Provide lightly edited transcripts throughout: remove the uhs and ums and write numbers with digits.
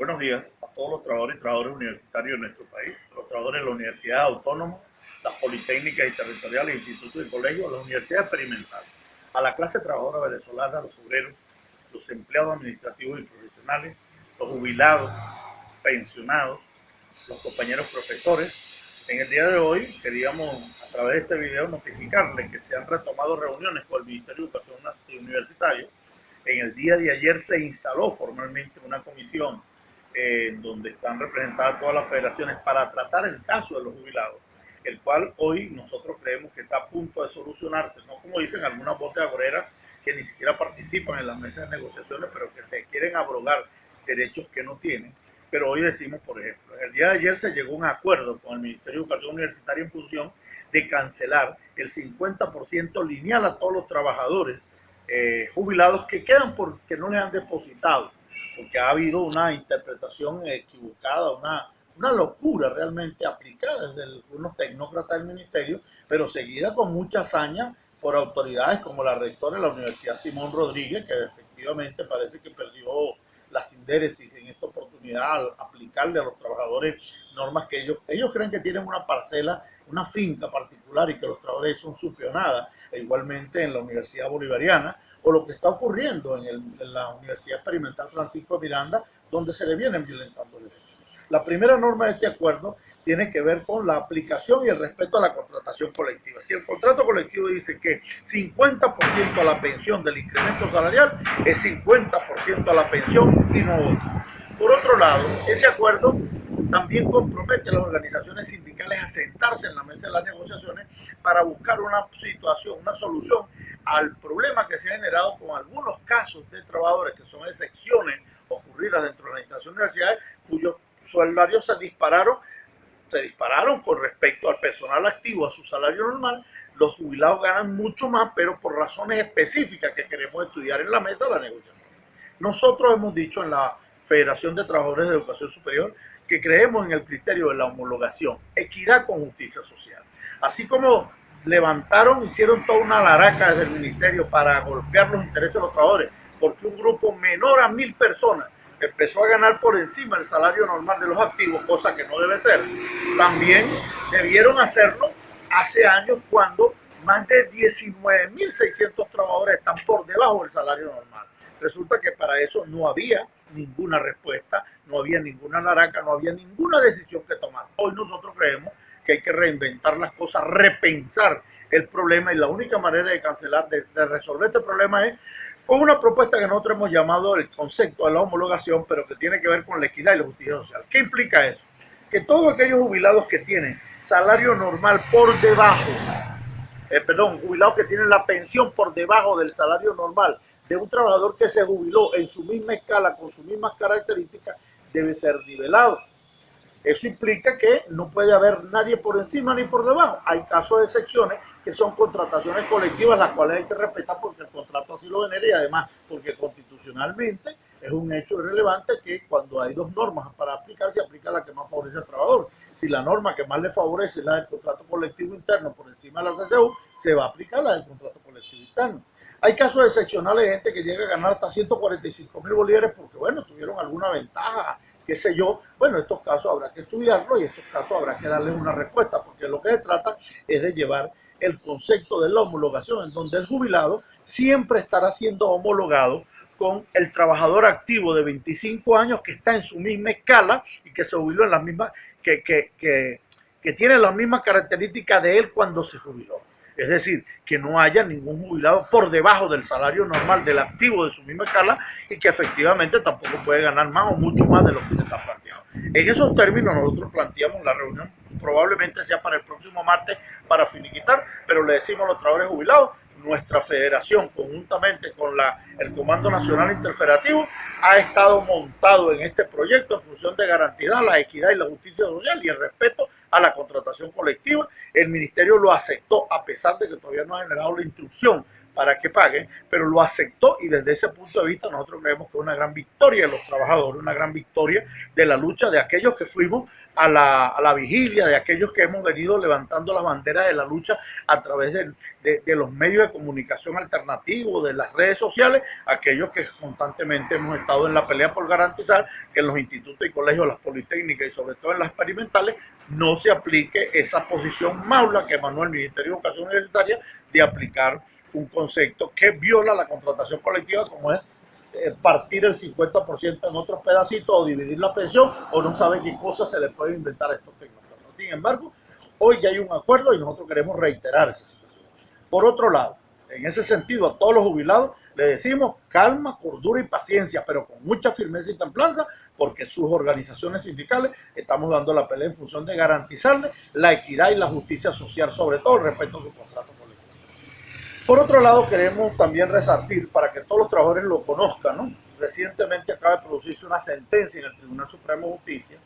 Buenos días a todos los trabajadores y trabajadoras universitarios de nuestro país, los trabajadores de la Universidad Autónoma, las politécnicas y territoriales, institutos y colegios, las universidades experimentales, a la clase trabajadora venezolana, los obreros, los empleados administrativos y profesionales, los jubilados, pensionados, los compañeros profesores. En el día de hoy queríamos, a través de este video, notificarles que se han retomado reuniones con el Ministerio de Educación Universitaria. En el día de ayer se instaló formalmente una comisión donde están representadas todas las federaciones para tratar el caso de los jubilados, el cual hoy nosotros creemos que está a punto de solucionarse, no como dicen algunas voces agoreras que ni siquiera participan en las mesas de negociaciones, pero que se quieren abrogar derechos que no tienen. Pero hoy decimos, por ejemplo, en el día de ayer se llegó a un acuerdo con el Ministerio de Educación Universitaria en función de cancelar el 50% lineal a todos los trabajadores jubilados que quedan porque no les han depositado, porque ha habido una interpretación equivocada, una locura realmente aplicada desde algunos tecnócratas del ministerio, pero seguida con mucha hazaña por autoridades como la rectora de la Universidad Simón Rodríguez, que efectivamente parece que perdió la sindéresis en esta oportunidad al aplicarle a los trabajadores normas que ellos creen que tienen una parcela, una finca particular y que los trabajadores son su peonada, e igualmente en la Universidad Bolivariana, o lo que está ocurriendo en la Universidad Experimental Francisco de Miranda, donde se le vienen violentando derechos. La primera norma de este acuerdo tiene que ver con la aplicación y el respeto a la contratación colectiva. Si el contrato colectivo dice que 50% a la pensión del incremento salarial, es 50% a la pensión y no otro. Por otro lado, ese acuerdo también compromete a las organizaciones sindicales a sentarse en la mesa de las negociaciones para buscar una situación, una solución al problema que se ha generado con algunos casos de trabajadores que son excepciones ocurridas dentro de las instituciones universidades cuyos salarios se dispararon con respecto al personal activo, a su salario normal. Los jubilados ganan mucho más, pero por razones específicas que queremos estudiar en la mesa de la negociación. Nosotros hemos dicho en la Federación de Trabajadores de Educación Superior que creemos en el criterio de la homologación, equidad con justicia social. Así como hicieron toda una laraca desde el ministerio para golpear los intereses de los trabajadores, porque un grupo menor a 1000 personas empezó a ganar por encima del salario normal de los activos, cosa que no debe ser. También debieron hacerlo hace años cuando más de 19.600 trabajadores están por debajo del salario normal. Resulta que para eso no había ninguna respuesta, no había ninguna laraca, no había ninguna decisión que tomar. Hoy nosotros creemos que hay que reinventar las cosas, repensar el problema, y la única manera de cancelar, de resolver este problema es con una propuesta que nosotros hemos llamado el concepto de la homologación, pero que tiene que ver con la equidad y la justicia social. ¿Qué implica eso? Que todos aquellos jubilados que tienen salario normal por debajo, jubilados que tienen la pensión por debajo del salario normal de un trabajador que se jubiló en su misma escala, con sus mismas características, debe ser nivelado. Eso implica que no puede haber nadie por encima ni por debajo. Hay casos de excepciones que son contrataciones colectivas, las cuales hay que respetar porque el contrato así lo genera, y además porque constitucionalmente es un hecho irrelevante que cuando hay dos normas para aplicar, se aplica la que más favorece al trabajador. Si la norma que más le favorece es la del contrato colectivo interno por encima de la CCU, se va a aplicar la del contrato colectivo interno. Hay casos excepcionales de gente que llega a ganar hasta 145.000 bolívares porque, bueno, tuvieron alguna ventaja, qué sé yo. Bueno, estos casos habrá que estudiarlos y estos casos habrá que darles una respuesta, porque lo que se trata es de llevar el concepto de la homologación, en donde el jubilado siempre estará siendo homologado con el trabajador activo de 25 años que está en su misma escala y que se jubiló en las mismas, que tiene las mismas características de él cuando se jubiló. Es decir, que no haya ningún jubilado por debajo del salario normal del activo de su misma escala y que efectivamente tampoco puede ganar más o mucho más de lo que se está planteando. En esos términos nosotros planteamos la reunión, probablemente sea para el próximo martes para finiquitar, pero le decimos a los trabajadores jubilados, nuestra federación conjuntamente con el Comando Nacional Interfederativo ha estado montado en este proyecto en función de garantizar la equidad y la justicia social y el respeto a la contratación colectiva. El ministerio lo aceptó a pesar de que todavía no ha generado la instrucción para que paguen, pero lo aceptó y desde ese punto de vista nosotros creemos que es una gran victoria de los trabajadores, una gran victoria de la lucha de aquellos que fuimos a la vigilia, de aquellos que hemos venido levantando las banderas de la lucha a través de los medios de comunicación alternativos, de las redes sociales, aquellos que constantemente hemos estado en la pelea por garantizar que en los institutos y colegios, las politécnicas y sobre todo en las experimentales, no se aplique esa posición maula que emanó el Ministerio de Educación Universitaria de aplicar un concepto que viola la contratación colectiva, como es partir el 50% en otros pedacitos o dividir la pensión, o no sabe qué cosas se le puede inventar a estos tecnócratas. Sin embargo, hoy ya hay un acuerdo y nosotros queremos reiterar esa situación. Por otro lado, en ese sentido, a todos los jubilados le decimos calma, cordura y paciencia, pero con mucha firmeza y templanza, porque sus organizaciones sindicales estamos dando la pelea en función de garantizarle la equidad y la justicia social, sobre todo respecto a su contrato colectivo. Por otro lado, queremos también resarcir, para que todos los trabajadores lo conozcan, ¿no? Recientemente acaba de producirse una sentencia en el Tribunal Supremo de Justicia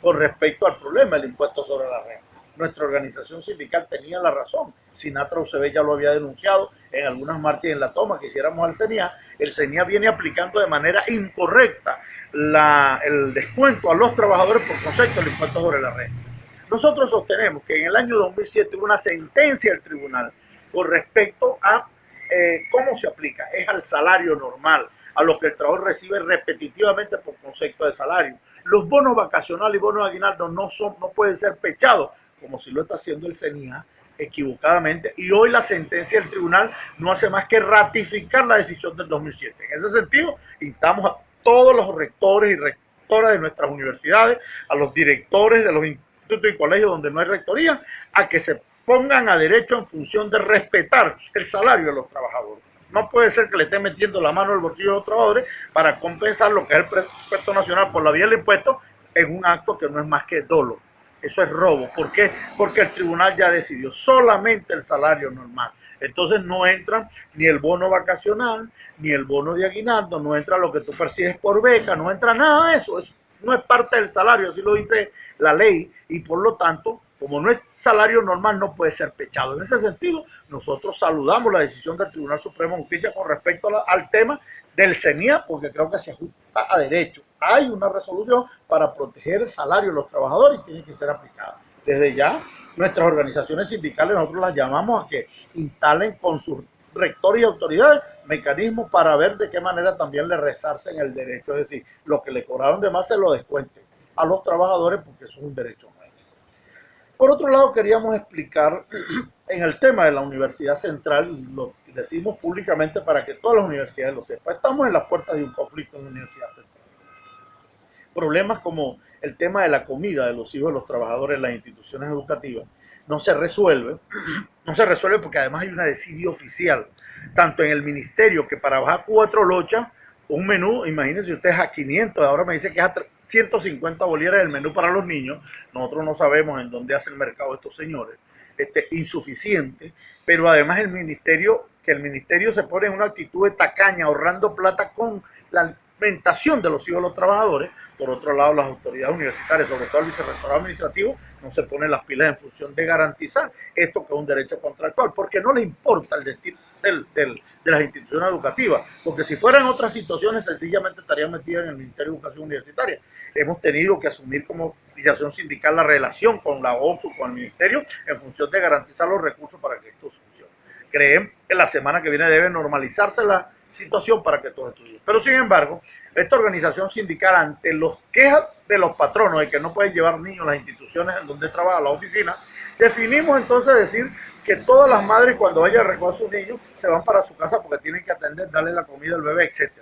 con respecto al problema del impuesto sobre la renta. Nuestra organización sindical tenía la razón. Sinatra UCB ya lo había denunciado en algunas marchas y en la toma que hiciéramos al CENIA. El CENIA viene aplicando de manera incorrecta el descuento a los trabajadores por concepto del impuesto sobre la renta. Nosotros sostenemos que en el año 2007 hubo una sentencia del tribunal con respecto a cómo se aplica. Es al salario normal, a lo que el trabajador recibe repetitivamente por concepto de salario. Los bonos vacacionales y bonos de aguinaldo no pueden ser pechados, como si lo está haciendo el CENIA equivocadamente, y hoy la sentencia del tribunal no hace más que ratificar la decisión del 2007. En ese sentido, instamos a todos los rectores y rectoras de nuestras universidades, a los directores de los institutos y colegios donde no hay rectoría, a que se pongan a derecho en función de respetar el salario de los trabajadores. No puede ser que le estén metiendo la mano al bolsillo de los trabajadores para compensar lo que es el presupuesto nacional por la vía del impuesto en un acto que no es más que dolo. Eso es robo. ¿Por qué? Porque el tribunal ya decidió solamente el salario normal. Entonces no entran ni el bono vacacional, ni el bono de aguinaldo, no entra lo que tú percibes por beca, no entra nada de eso. Eso no es parte del salario, así lo dice la ley, y por lo tanto, como no es salario normal, no puede ser pechado. En ese sentido, nosotros saludamos la decisión del Tribunal Supremo de Justicia con respecto al tema del CENIA, porque creo que se ajusta a derecho. Hay una resolución para proteger el salario de los trabajadores y tiene que ser aplicada. Desde ya, nuestras organizaciones sindicales, nosotros las llamamos a que instalen con sus rectores y autoridades mecanismos para ver de qué manera también le resarcen el derecho, es decir, lo que le cobraron de más se lo descuenten a los trabajadores, porque eso es un derecho nuestro. Por otro lado, queríamos explicar en el tema de la Universidad Central, y lo decimos públicamente para que todas las universidades lo sepan, estamos en las puertas de un conflicto en la Universidad Central. Problemas como el tema de la comida de los hijos de los trabajadores en las instituciones educativas no se resuelve porque además hay una desidia oficial, tanto en el ministerio, que para bajar 4 lochas, un menú, imagínense ustedes, a 500, ahora me dice que es a 150 bolívares el menú para los niños. Nosotros no sabemos en dónde hace el mercado estos señores, insuficiente, pero además el ministerio se pone en una actitud de tacaña, ahorrando plata con la alimentación de los hijos de los trabajadores. Por otro lado, las autoridades universitarias, sobre todo el vicerrectorado administrativo, no se ponen las pilas en función de garantizar esto que es un derecho contractual, porque no le importa el destino de las instituciones educativas, porque si fueran otras situaciones sencillamente estarían metidas en el Ministerio de Educación Universitaria. Hemos tenido que asumir como organización sindical la relación con la ONSU, con el Ministerio, en función de garantizar los recursos para que esto funcione. Creen que la semana que viene debe normalizarse la situación para que todos estudien. Pero sin embargo, esta organización sindical, ante los quejas de los patronos de que no pueden llevar niños a las instituciones en donde trabaja la oficina, definimos entonces decir que todas las madres, cuando vayan a recoger a sus niños, se van para su casa porque tienen que atender, darle la comida al bebé, etc.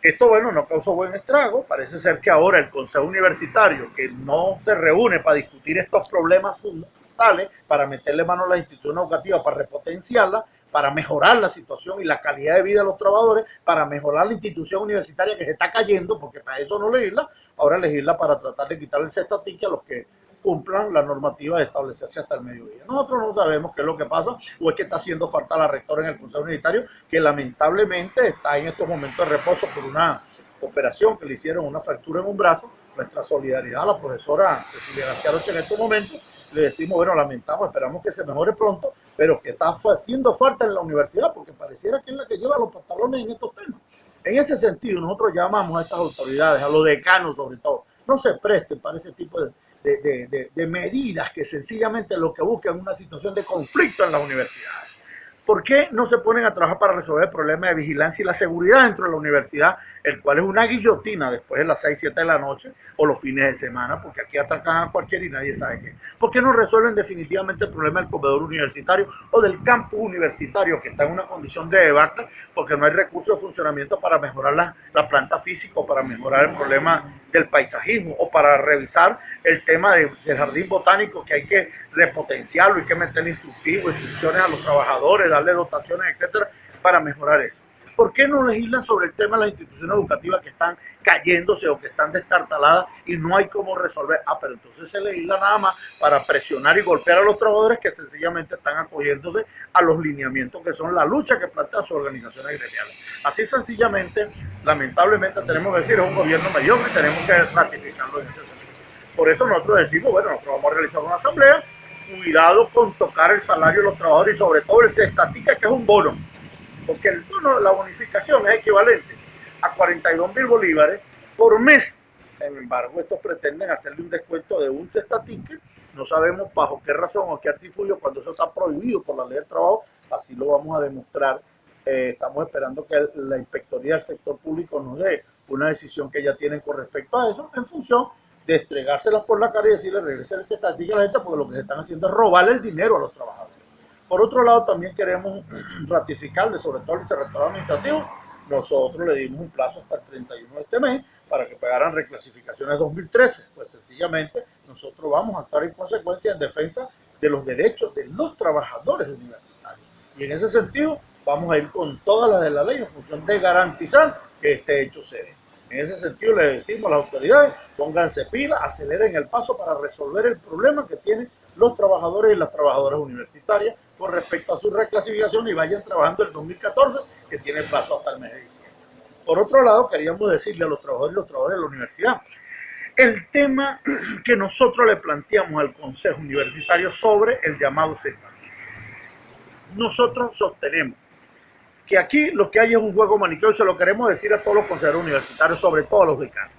Esto, bueno, no causó buen estrago. Parece ser que ahora el Consejo Universitario, que no se reúne para discutir estos problemas fundamentales, para meterle mano a la institución educativa, para repotenciarla, para mejorar la situación y la calidad de vida de los trabajadores, para mejorar la institución universitaria que se está cayendo, porque para eso no legisla, ahora legisla para tratar de quitarle el cesto a tique a los que cumplan la normativa de establecerse hasta el mediodía. Nosotros no sabemos qué es lo que pasa, o es que está haciendo falta la rectora en el Consejo Universitario, que lamentablemente está en estos momentos de reposo por una operación que le hicieron, una fractura en un brazo. Nuestra solidaridad a la profesora Cecilia García Rocha en estos momentos, le decimos, bueno, lamentamos, esperamos que se mejore pronto, pero que está haciendo falta en la universidad, porque pareciera que es la que lleva los pantalones en estos temas. En ese sentido, nosotros llamamos a estas autoridades, a los decanos sobre todo, no se presten para ese tipo de medidas que sencillamente lo que buscan es una situación de conflicto en las universidades. ¿Por qué no se ponen a trabajar para resolver el problema de vigilancia y la seguridad dentro de la universidad, el cual es una guillotina después de las 6, 7 de la noche o los fines de semana, porque aquí atracan a cualquiera y nadie sabe qué? ¿Por qué no resuelven definitivamente el problema del comedor universitario o del campus universitario, que está en una condición de debacle, porque no hay recursos de funcionamiento para mejorar la planta física o para mejorar el problema del paisajismo o para revisar el tema del jardín botánico, que hay que repotenciarlo, hay que meterle instrucciones a los trabajadores, darle dotaciones, etcétera, para mejorar eso? ¿Por qué no legislan sobre el tema de las instituciones educativas que están cayéndose o que están destartaladas y no hay cómo resolver? Pero entonces se legisla nada más para presionar y golpear a los trabajadores que sencillamente están acogiéndose a los lineamientos que son la lucha que plantean sus organizaciones gremiales. Así sencillamente, lamentablemente tenemos que decir, es un gobierno mediocre y tenemos que ratificarlo en ese sentido. Por eso nosotros decimos, bueno, nosotros vamos a realizar una asamblea, cuidado con tocar el salario de los trabajadores y sobre todo el cestatica, que es un bono, porque el bono, la bonificación es equivalente a 42.000 bolívares por mes. Sin embargo, estos pretenden hacerle un descuento de un cestatique, no sabemos bajo qué razón o qué artifugio, cuando eso está prohibido por la ley del trabajo, así lo vamos a demostrar. Estamos esperando que la Inspectoría del Sector Público nos dé una decisión que ya tienen con respecto a eso, en función de estregárselas por la cara y decirle regresen el cestatique a la gente, porque lo que se están haciendo es robarle el dinero a los trabajadores. Por otro lado, también queremos ratificarle, sobre todo al vicerrector administrativo, nosotros le dimos un plazo hasta el 31 de este mes para que pagaran reclasificaciones 2013. Pues sencillamente nosotros vamos a actuar en consecuencia en defensa de los derechos de los trabajadores universitarios. Y en ese sentido vamos a ir con todas las de la ley en función de garantizar que este hecho se dé. En ese sentido le decimos a las autoridades, pónganse pilas, aceleren el paso para resolver el problema que tienen los trabajadores y las trabajadoras universitarias con respecto a su reclasificación y vayan trabajando el 2014, que tiene plazo hasta el mes de diciembre. Por otro lado, queríamos decirle a los trabajadores y los trabajadores de la universidad, el tema que nosotros le planteamos al Consejo Universitario sobre el llamado CETA. Nosotros sostenemos que aquí lo que hay es un juego maniqueo y se lo queremos decir a todos los consejeros universitarios, sobre todo a los decanos.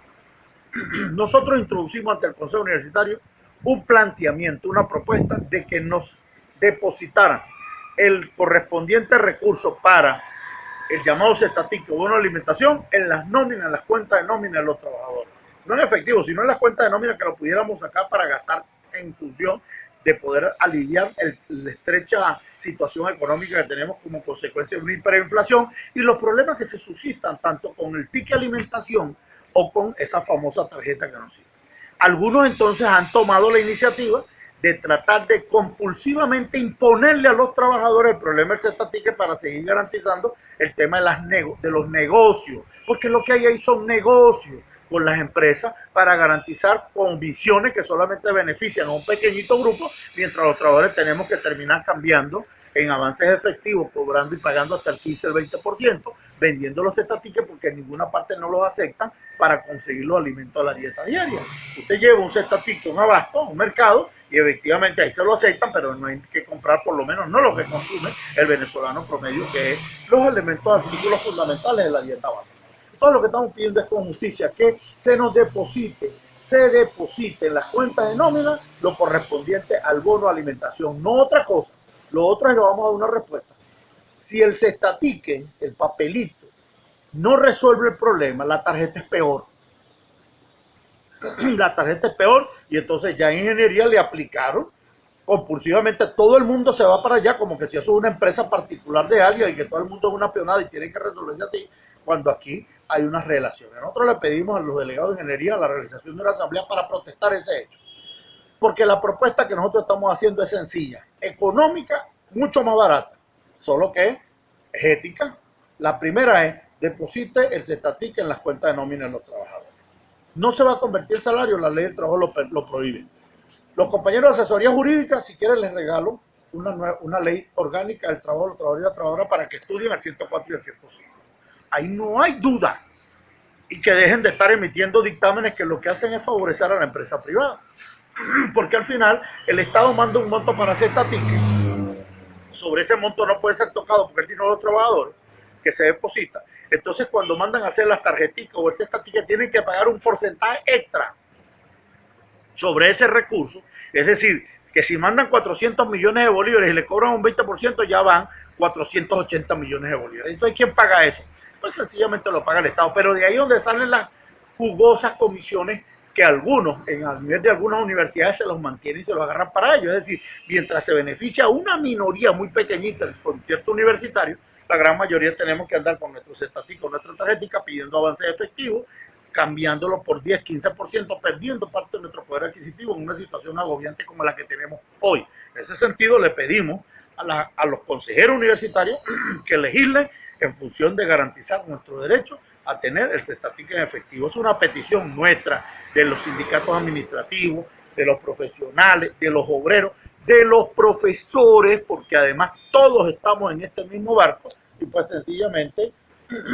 Nosotros introducimos ante el Consejo Universitario un planteamiento, una propuesta de que nos depositaran el correspondiente recurso para el llamado cestatique o bono de alimentación en las nóminas, en las cuentas de nómina de los trabajadores. No en efectivo, sino en las cuentas de nómina, que lo pudiéramos sacar para gastar en función de poder aliviar la estrecha situación económica que tenemos como consecuencia de una hiperinflación y los problemas que se suscitan tanto con el ticket alimentación o con esa famosa tarjeta que nos sirve. Algunos entonces han tomado la iniciativa de tratar de compulsivamente imponerle a los trabajadores el problema del cestatique para seguir garantizando el tema de los negocios, porque lo que hay ahí son negocios con las empresas para garantizar condiciones que solamente benefician a un pequeñito grupo, mientras los trabajadores tenemos que terminar cambiando en avances efectivos, cobrando y pagando hasta el 15, el 20%, vendiendo los cestatiques porque en ninguna parte no los aceptan para conseguir los alimentos a la dieta diaria. Usted lleva un cestatique a un abasto, a un mercado, y efectivamente ahí se lo aceptan, pero no hay que comprar por lo menos no lo que consume el venezolano promedio, que es los elementos, artículos fundamentales de la dieta básica. Todo lo que estamos pidiendo es con justicia que se nos deposite en las cuentas de nómina lo correspondiente al bono de alimentación, no otra cosa. Lo otro es que vamos a dar una respuesta. Si el cestatique, el papelito, no resuelve el problema, la tarjeta es peor. La tarjeta es peor y entonces ya en ingeniería le aplicaron compulsivamente, todo el mundo se va para allá como que si eso es una empresa particular de alguien y que todo el mundo es una peonada y tiene que resolverse a ti, cuando aquí hay unas relaciones. Nosotros le pedimos a los delegados de ingeniería la realización de una asamblea para protestar ese hecho. Porque la propuesta que nosotros estamos haciendo es sencilla, económica, mucho más barata, solo que es ética. La primera es, deposite el cestatique en las cuentas de nómina de los trabajadores. No se va a convertir en salario, la ley del trabajo lo prohíbe. Los compañeros de asesoría jurídica, si quieren les regalo una ley orgánica del trabajo, los trabajadores y las trabajadoras para que estudien al 104 y al 105. Ahí no hay duda. Y que dejen de estar emitiendo dictámenes que lo que hacen es favorecer a la empresa privada. porque al final el Estado manda un monto para hacer estatica, sobre ese monto no puede ser tocado porque el dinero de los trabajadores que se deposita. Entonces cuando mandan a hacer las tarjeticas o el estatica tienen que pagar un porcentaje extra sobre ese recurso, es decir, que si mandan 400 millones de bolívares y le cobran un 20%, ya van 480 millones de bolívares. Entonces, ¿quién paga eso? Pues sencillamente lo paga el Estado, pero de ahí donde salen las jugosas comisiones que algunos, a nivel de algunas universidades, se los mantienen y se los agarran para ellos. Es decir, mientras se beneficia a una minoría muy pequeñita del concierto universitario, la gran mayoría tenemos que andar con nuestros estaticos, nuestra tarjetica, pidiendo avances efectivos, cambiándolo por 10, 15%, perdiendo parte de nuestro poder adquisitivo en una situación agobiante como la que tenemos hoy. En ese sentido, le pedimos a los consejeros universitarios que legislen en función de garantizar nuestro derecho a tener el cestatic en efectivo. Es una petición nuestra, de los sindicatos administrativos, de los profesionales, de los obreros, de los profesores, porque además todos estamos en este mismo barco y pues sencillamente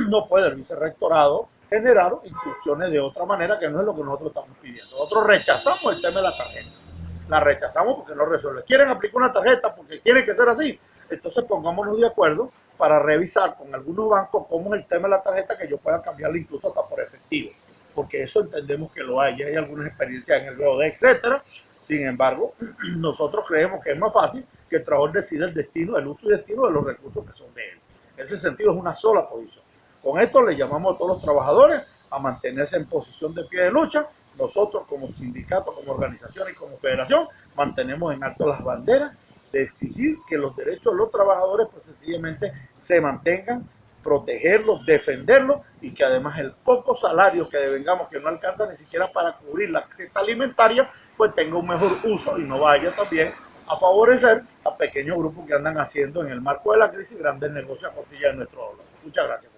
no puede el vicerrectorado generar instrucciones de otra manera, que no es lo que nosotros estamos pidiendo. Nosotros rechazamos el tema de la tarjeta. La rechazamos porque no resuelve. Quieren aplicar una tarjeta porque tiene que ser así. Entonces pongámonos de acuerdo para revisar con algunos bancos cómo es el tema de la tarjeta, que yo pueda cambiarla incluso hasta por efectivo, porque eso entendemos que lo hay. Hay algunas experiencias en el BOD, etcétera. Sin embargo, nosotros creemos que es más fácil que el trabajador decida el destino, el uso y destino de los recursos que son de él. En ese sentido es una sola posición. Con esto le llamamos a todos los trabajadores a mantenerse en posición de pie de lucha. Nosotros como sindicato, como organización y como federación mantenemos en alto las banderas de exigir que los derechos de los trabajadores pues sencillamente se mantengan, protegerlos, defenderlos, y que además el poco salario que devengamos, que no alcanza ni siquiera para cubrir la cesta alimentaria, pues tenga un mejor uso y no vaya también a favorecer a pequeños grupos que andan haciendo en el marco de la crisis grandes negocios a costilla de nuestro dólar. Muchas gracias.